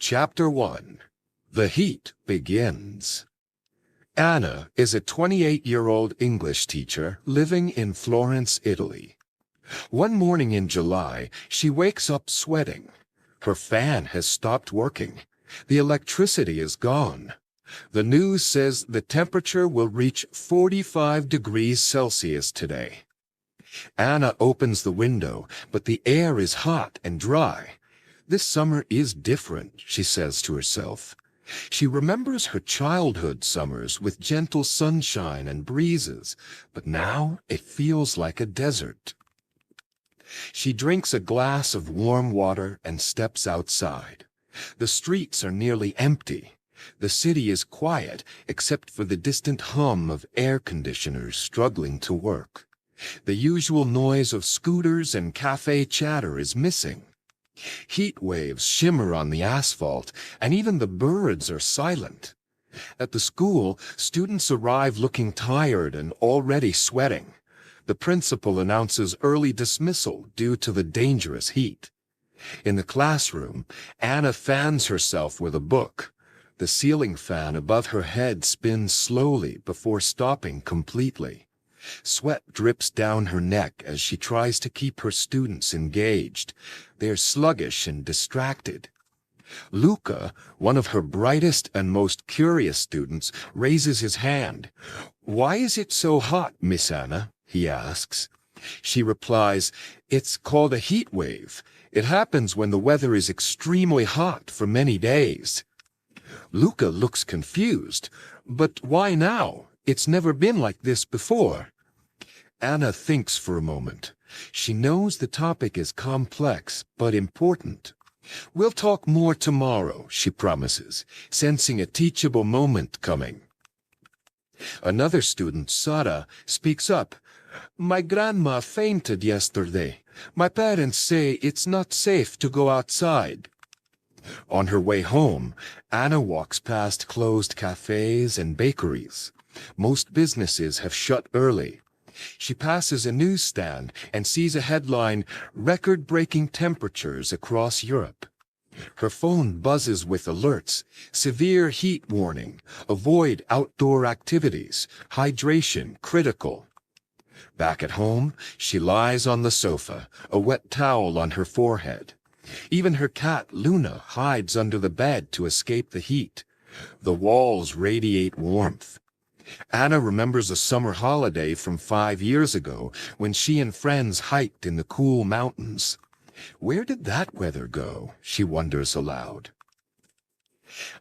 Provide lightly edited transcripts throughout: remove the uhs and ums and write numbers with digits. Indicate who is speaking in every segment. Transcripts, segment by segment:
Speaker 1: Chapter 1. The Heat Begins. Anna is a 28-year-old English teacher living in Florence, Italy. One morning in July, she wakes up sweating. Her fan has stopped working. The electricity is gone. The news says the temperature will reach 45 degrees Celsius today. Anna opens the window, but the air is hot and dry. This summer is different, she says to herself. She remembers her childhood summers with gentle sunshine and breezes, but now it feels like a desert. She drinks a glass of warm water and steps outside. The streets are nearly empty. The city is quiet except for the distant hum of air conditioners struggling to work. The usual noise of scooters and cafe chatter is missing. Heat waves shimmer on the asphalt, and even the birds are silent. At the school, students arrive looking tired and already sweating. The principal announces early dismissal due to the dangerous heat. In the classroom, Anna fans herself with a book. The ceiling fan above her head spins slowly before stopping completely. Sweat drips down her neck as she tries to keep her students engaged. They're sluggish and distracted. Luca, one of her brightest and most curious students, raises his hand. "Why is it so hot, Miss Anna?" he asks. She replies, "It's called a heat wave. It happens when the weather is extremely hot for many days." Luca looks confused. "But why now? It's never been like this before." Anna thinks for a moment. She knows the topic is complex but important. "We'll talk more tomorrow," she promises, sensing a teachable moment coming. Another student, Sara, speaks up. "My grandma fainted yesterday. My parents say it's not safe to go outside." On her way home, Anna walks past closed cafes and bakeries. Most businesses have shut early. She passes a newsstand and sees a headline, "Record-breaking temperatures across Europe." Her phone buzzes with alerts. "Severe heat warning. Avoid outdoor activities. Hydration critical." Back at home, she lies on the sofa, a wet towel on her forehead. Even her cat, Luna, hides under the bed to escape the heat. The walls radiate warmth. Anna remembers a summer holiday from 5 years ago when she and friends hiked in the cool mountains. Where did that weather go? She wonders aloud.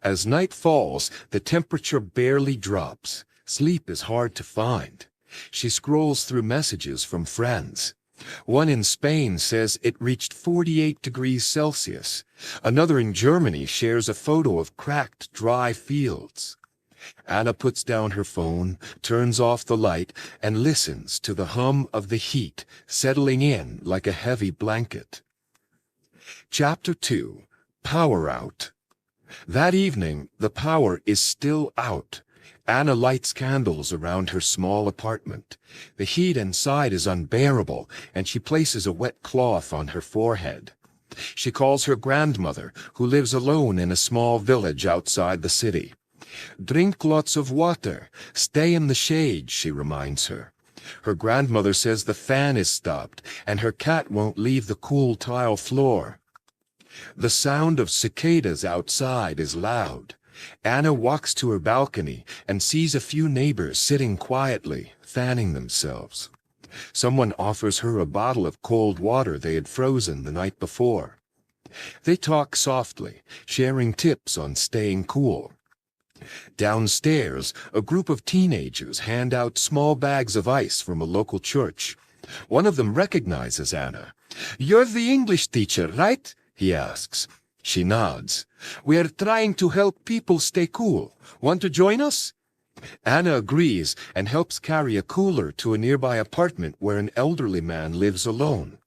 Speaker 1: As night falls, the temperature barely drops. Sleep is hard to find. She scrolls through messages from friends. One in Spain says it reached 48 degrees Celsius. Another in Germany shares a photo of cracked, dry fields. Anna puts down her phone, turns off the light, and listens to the hum of the heat settling in like a heavy blanket. Chapter 2. Power Out. That evening, the power is still out. Anna lights candles around her small apartment. The heat inside is unbearable, and she places a wet cloth on her forehead. She calls her grandmother, who lives alone in a small village outside the city. "Drink lots of water. Stay in the shade," she reminds her. Her grandmother says the fan is stopped, and her cat won't leave the cool tile floor. The sound of cicadas outside is loud. Anna walks to her balcony and sees a few neighbors sitting quietly, fanning themselves. Someone offers her a bottle of cold water they had frozen the night before. They talk softly, sharing tips on staying cool. Downstairs, a group of teenagers hand out small bags of ice from a local church. One of them recognizes Anna. "You're the English teacher, right?" he asks. She nods. "We're trying to help people stay cool. Want to join us?" Anna agrees and helps carry a cooler to a nearby apartment where an elderly man lives alone.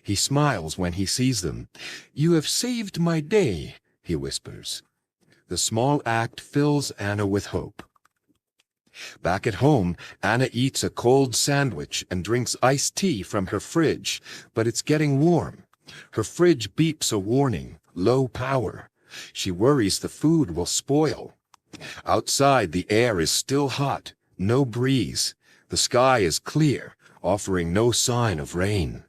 Speaker 1: He smiles when he sees them. "You have saved my day," he whispers. The small act fills Anna with hope. Back at home, Anna eats a cold sandwich and drinks iced tea from her fridge, but it's getting warm. Her fridge beeps a warning, low power. She worries the food will spoil. Outside, the air is still hot, no breeze. The sky is clear, offering no sign of rain.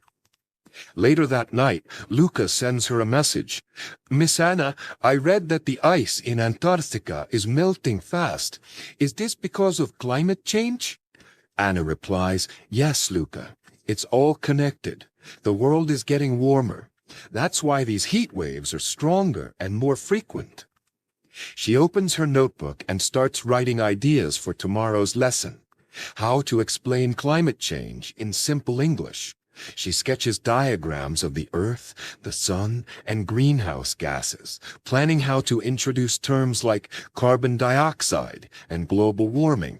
Speaker 1: Later that night, Luca sends her a message. "Miss Anna, I read that the ice in Antarctica is melting fast. Is this because of climate change?" Anna replies, "Yes, Luca. It's all connected. The world is getting warmer. That's why these heat waves are stronger and more frequent." She opens her notebook and starts writing ideas for tomorrow's lesson. How to explain climate change in simple English. She sketches diagrams of the Earth, the Sun, and greenhouse gases, planning how to introduce terms like carbon dioxide and global warming.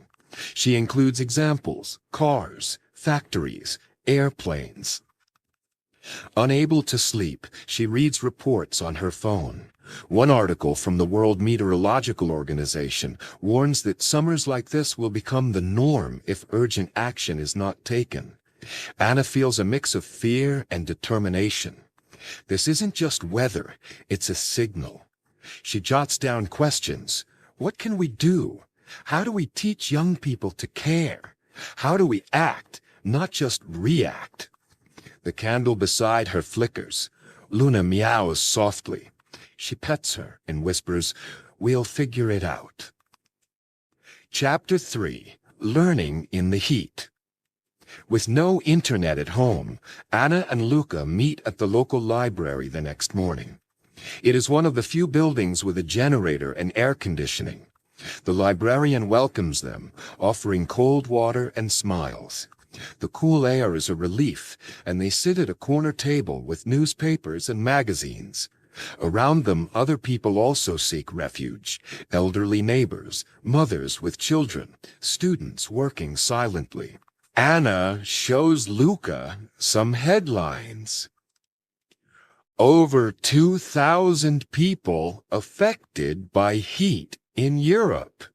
Speaker 1: She includes examples: cars, factories, airplanes. Unable to sleep, she reads reports on her phone. One article from the World Meteorological Organization warns that summers like this will become the norm if urgent action is not taken. Anna feels a mix of fear and determination. This isn't just weather, it's a signal. She jots down questions. What can we do? How do we teach young people to care? How do we act, not just react? The candle beside her flickers. Luna meows softly. She pets her and whispers, "We'll figure it out." Chapter 3. Learning in the Heat. With no internet at home, Anna and Luca meet at the local library the next morning. It is one of the few buildings with a generator and air conditioning. The librarian welcomes them, offering cold water and smiles. The cool air is a relief, and they sit at a corner table with newspapers and magazines. Around them, other people also seek refuge: elderly neighbors, mothers with children, students working silently. Anna shows Luca some headlines. Over 2,000 people affected by heat in Europe.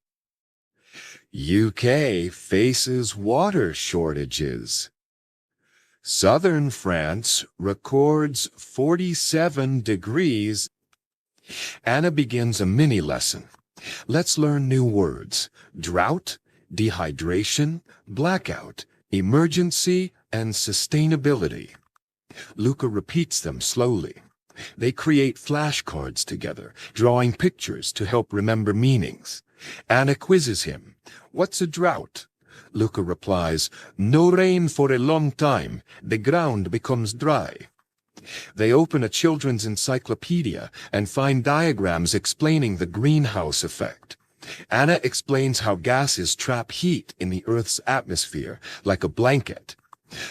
Speaker 1: UK faces water shortages. Southern France records 47 degrees. Anna begins a mini lesson. Let's learn new words: drought, dehydration, blackout, emergency, and sustainability. Luca repeats them slowly. They create flashcards together, drawing pictures to help remember meanings. Anna quizzes him. "What's a drought?" Luca replies, "No rain for a long time. The ground becomes dry." They open a children's encyclopedia and find diagrams explaining the greenhouse effect. Anna explains how gases trap heat in the Earth's atmosphere like a blanket.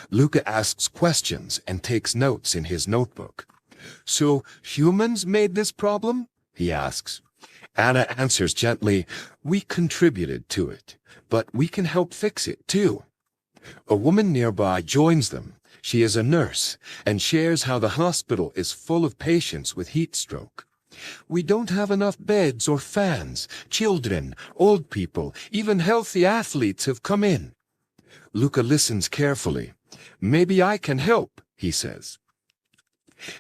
Speaker 1: Luca asks questions and takes notes in his notebook. "So humans made this problem?" he asks. Anna answers gently, "We contributed to it, but we can help fix it too." A woman nearby joins them. She is a nurse and shares how the hospital is full of patients with heat stroke. "We don't have enough beds or fans. Children, old people, even healthy athletes have come in." Luca listens carefully. "Maybe I can help," he says.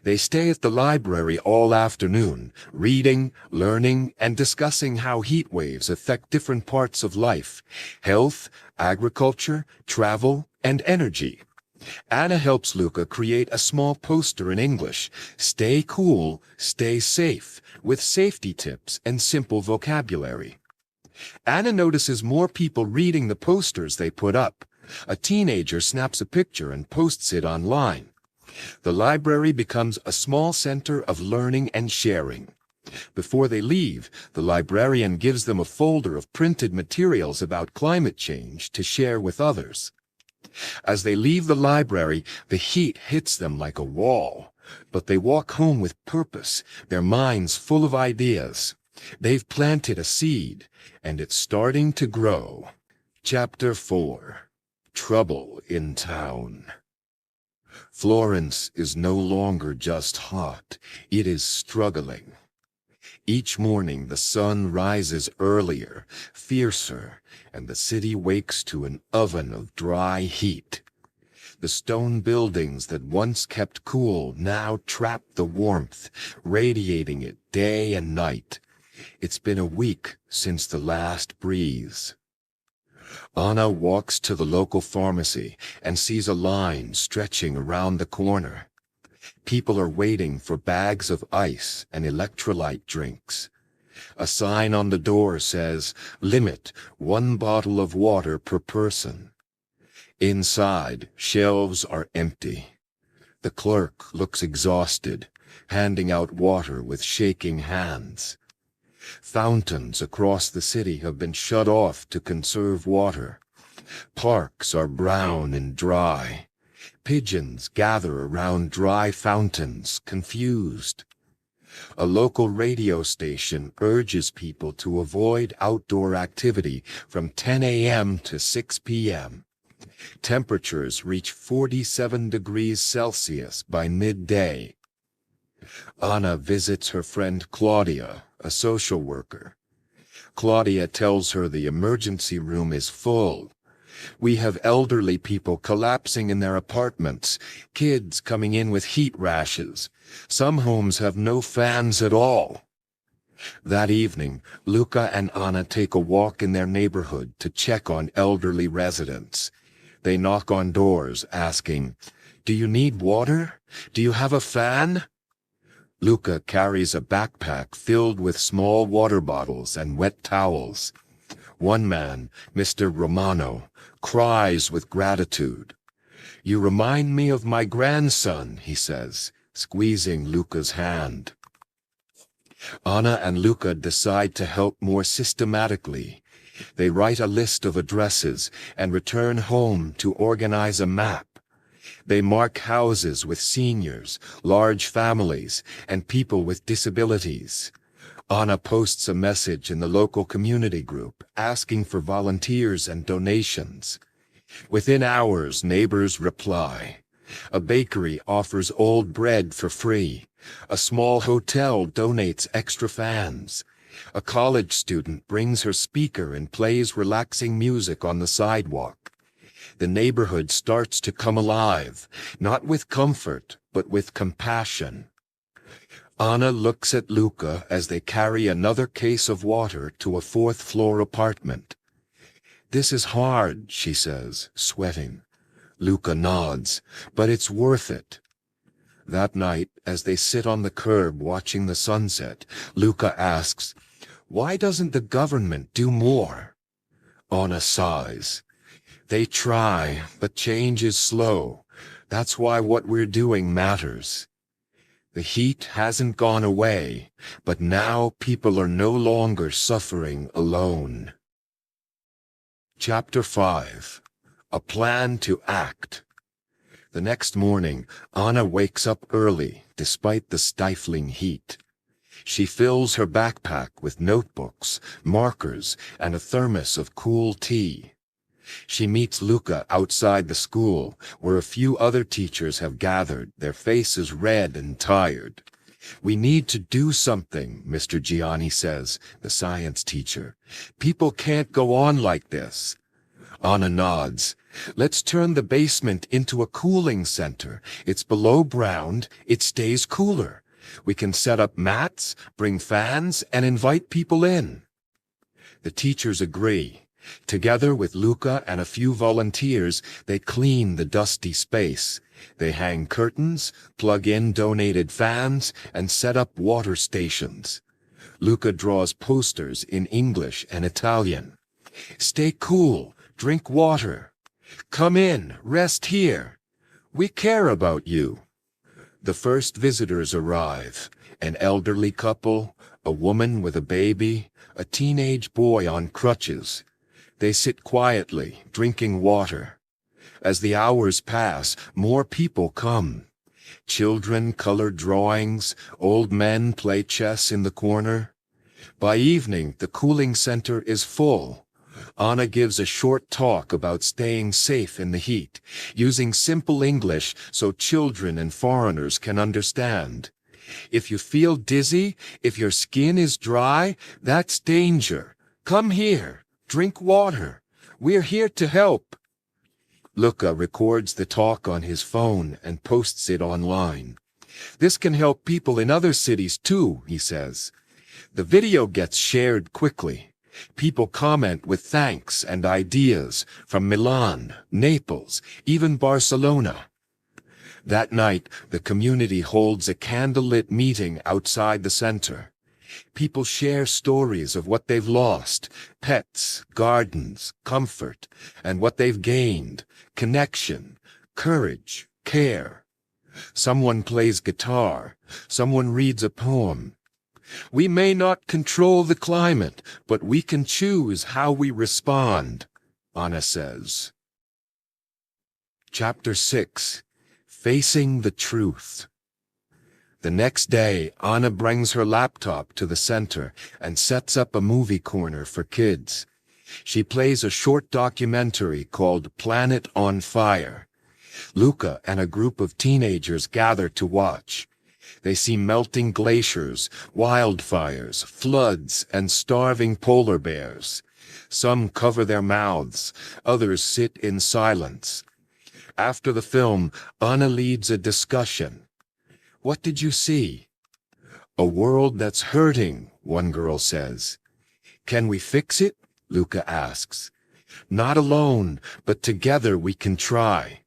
Speaker 1: They stay at the library all afternoon, reading, learning, and discussing how heat waves affect different parts of life: health, agriculture, travel, and energy. Anna helps Luca create a small poster in English: "Stay cool, stay safe," with safety tips and simple vocabulary. Anna notices more people reading the posters they put up. A teenager snaps a picture and posts it online. The library becomes a small center of learning and sharing. Before they leave, the librarian gives them a folder of printed materials about climate change to share with others. As they leave the library, the heat hits them like a wall. But they walk home with purpose, their minds full of ideas. They've planted a seed, and it's starting to grow. Chapter 4. Trouble in Town. Florence is no longer just hot, it is struggling. Each morning the sun rises earlier, fiercer, and the city wakes to an oven of dry heat. The stone buildings that once kept cool now trap the warmth, radiating it day and night. It's been a week since the last breeze. Anna walks to the local pharmacy and sees a line stretching around the corner. People are waiting for bags of ice and electrolyte drinks. A sign on the door says, "Limit 1 bottle of water per person." Inside, shelves are empty. The clerk looks exhausted, handing out water with shaking hands. Fountains across the city have been shut off to conserve water. Parks are brown and dry. Pigeons gather around dry fountains, confused. A local radio station urges people to avoid outdoor activity from 10 a.m. to 6 p.m. Temperatures reach 47 degrees Celsius by midday. Anna visits her friend Claudia, a social worker. Claudia tells her the emergency room is full. We have elderly people collapsing in their apartments, kids coming in with heat rashes. Some homes have no fans at all. That evening, Luca and Anna take a walk in their neighborhood to check on elderly residents. They knock on doors, asking, "Do you need water? Do you have a fan?" Luca carries a backpack filled with small water bottles and wet towels. One man, Mr. Romano, cries with gratitude. "You remind me of my grandson," he says, squeezing Luca's hand. Anna and Luca decide to help more systematically. They write a list of addresses and return home to organize a map. They mark houses with seniors, large families, and people with disabilities. Anna posts a message in the local community group asking for volunteers and donations. Within hours, neighbors reply. A bakery offers old bread for free. A small hotel donates extra fans. A college student brings her speaker and plays relaxing music on the sidewalk. The neighborhood starts to come alive, not with comfort, but with compassion. Anna looks at Luca as they carry another case of water to a fourth-floor apartment. "This is hard," she says, sweating. Luca nods, "But it's worth it." That night, as they sit on the curb watching the sunset, Luca asks, "Why doesn't the government do more?" Anna sighs. "They try, but change is slow. That's why what we're doing matters." The heat hasn't gone away, but now people are no longer suffering alone. Chapter 5. A Plan to Act. The next morning, Anna wakes up early, despite the stifling heat. She fills her backpack with notebooks, markers, and a thermos of cool tea. She meets Luca outside the school, where a few other teachers have gathered, their faces red and tired. "We need to do something," Mr. Gianni says, the science teacher. "People can't go on like this." Anna nods. "Let's turn the basement into a cooling center. It's below ground, it stays cooler. We can set up mats, bring fans, and invite people in." The teachers agree. Together with Luca and a few volunteers, they clean the dusty space. They hang curtains, plug in donated fans, and set up water stations. Luca draws posters in English and Italian. "Stay cool, drink water. Come in, rest here. We care about you." The first visitors arrive. An elderly couple, a woman with a baby, a teenage boy on crutches. They sit quietly, drinking water. As the hours pass, more people come. Children color drawings, old men play chess in the corner. By evening, the cooling center is full. Anna gives a short talk about staying safe in the heat, using simple English so children and foreigners can understand. "If you feel dizzy, if your skin is dry, that's danger. Come here. Drink water. We're here to help." Luca records the talk on his phone and posts it online. This can help people in other cities too, he says. The video gets shared quickly. People comment with thanks and ideas from Milan, Naples, even Barcelona. That night, the community holds a candlelit meeting outside the center. People share stories of what they've lost, pets, gardens, comfort, and what they've gained, connection, courage, care. Someone plays guitar, someone reads a poem. We may not control the climate, but we can choose how we respond, Anna says. Chapter 6. Facing the Truth. The next day, Anna brings her laptop to the center and sets up a movie corner for kids. She plays a short documentary called Planet on Fire. Luca and a group of teenagers gather to watch. They see melting glaciers, wildfires, floods, and starving polar bears. Some cover their mouths, others sit in silence. After the film, Anna leads a discussion. What did you see? A world that's hurting, one girl says. Can we fix it? Luca asks. Not alone, but together we can try.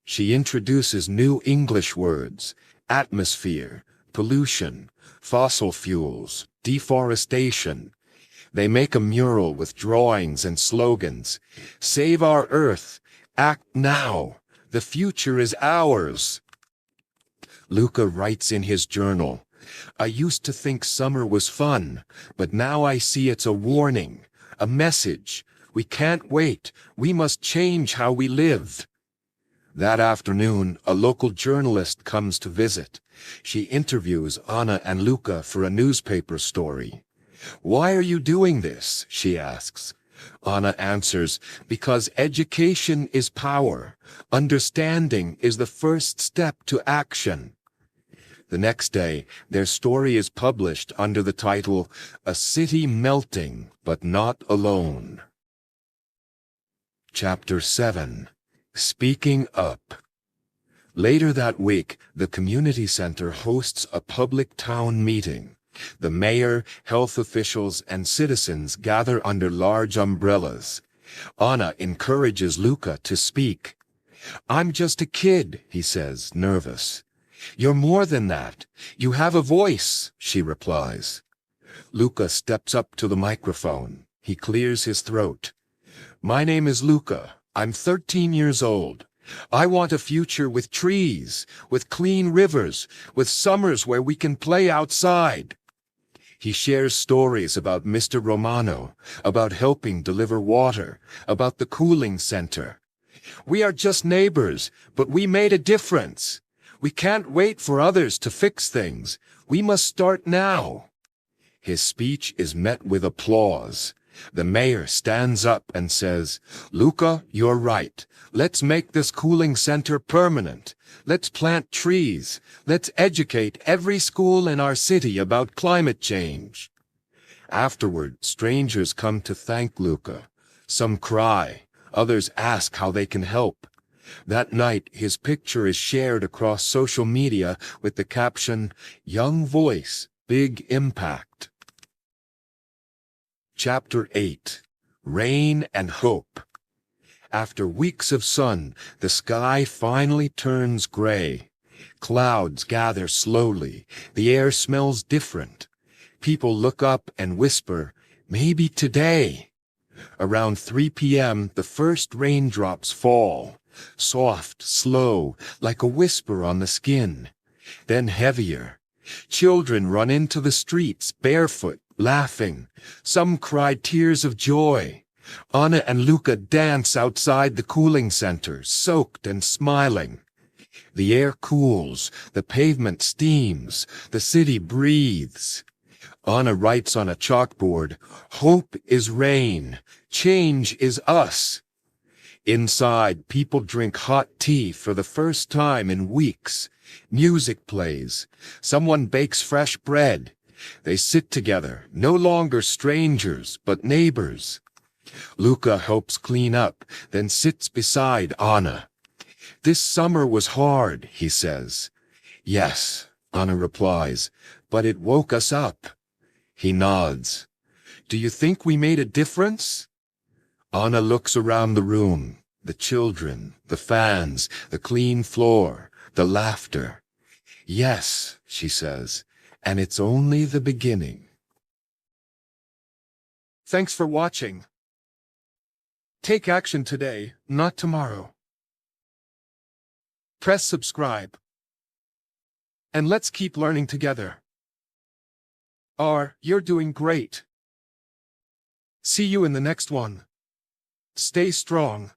Speaker 1: She introduces new English words: atmosphere, pollution, fossil fuels, deforestation. They make a mural with drawings and slogans. Save our Earth. Act now. The future is ours. Luca writes in his journal, I used to think summer was fun, but now I see it's a warning, a message. We can't wait. We must change how we live. That afternoon, a local journalist comes to visit. She interviews Anna and Luca for a newspaper story. Why are you doing this? She asks. Anna answers, because education is power. Understanding is the first step to action. The next day, their story is published under the title, A City Melting, But Not Alone. Chapter 7. Speaking Up. Later that week, the community center hosts a public town meeting. The mayor, health officials, and citizens gather under large umbrellas. Anna encourages Luca to speak. I'm just a kid, he says, nervous. You're more than that. You have a voice, she replies. Luca steps up to the microphone. He clears his throat. My name is Luca. I'm 13 years old. I want a future with trees, with clean rivers, with summers where we can play outside. He shares stories about Mr. Romano, about helping deliver water, about the cooling center. We are just neighbors, but we made a difference. We can't wait for others to fix things. We must start now. His speech is met with applause. The mayor stands up and says, Luca, you're right. Let's make this cooling center permanent. Let's plant trees. Let's educate every school in our city about climate change. Afterward, strangers come to thank Luca. Some cry. Others ask how they can help. That night, his picture is shared across social media with the caption, Young Voice, Big Impact. Chapter 8. Rain and Hope. After weeks of sun, the sky finally turns gray. Clouds gather slowly. The air smells different. People look up and whisper, maybe today. Around 3 p.m., the first raindrops fall. Soft, slow, like a whisper on the skin. Then heavier. Children run into the streets, barefoot, laughing. Some cry tears of joy. Anna and Luca dance outside the cooling center, soaked and smiling. The air cools, the pavement steams, the city breathes. Anna writes on a chalkboard, Hope is rain, change is us. Inside, people drink hot tea for the first time in weeks. Music plays. Someone bakes fresh bread. They sit together, no longer strangers, but neighbors. Luca helps clean up, then sits beside Anna. "This summer was hard," he says. "Yes," Anna replies, "but it woke us up." He nods. "Do you think we made a difference?" Anna looks around the room. The children, the fans, the clean floor, the laughter. "Yes," she says, "and it's only the beginning." Thanks for watching. Take action today, not tomorrow. Press subscribe. And let's keep learning together. You're doing great. See you in the next one. Stay strong.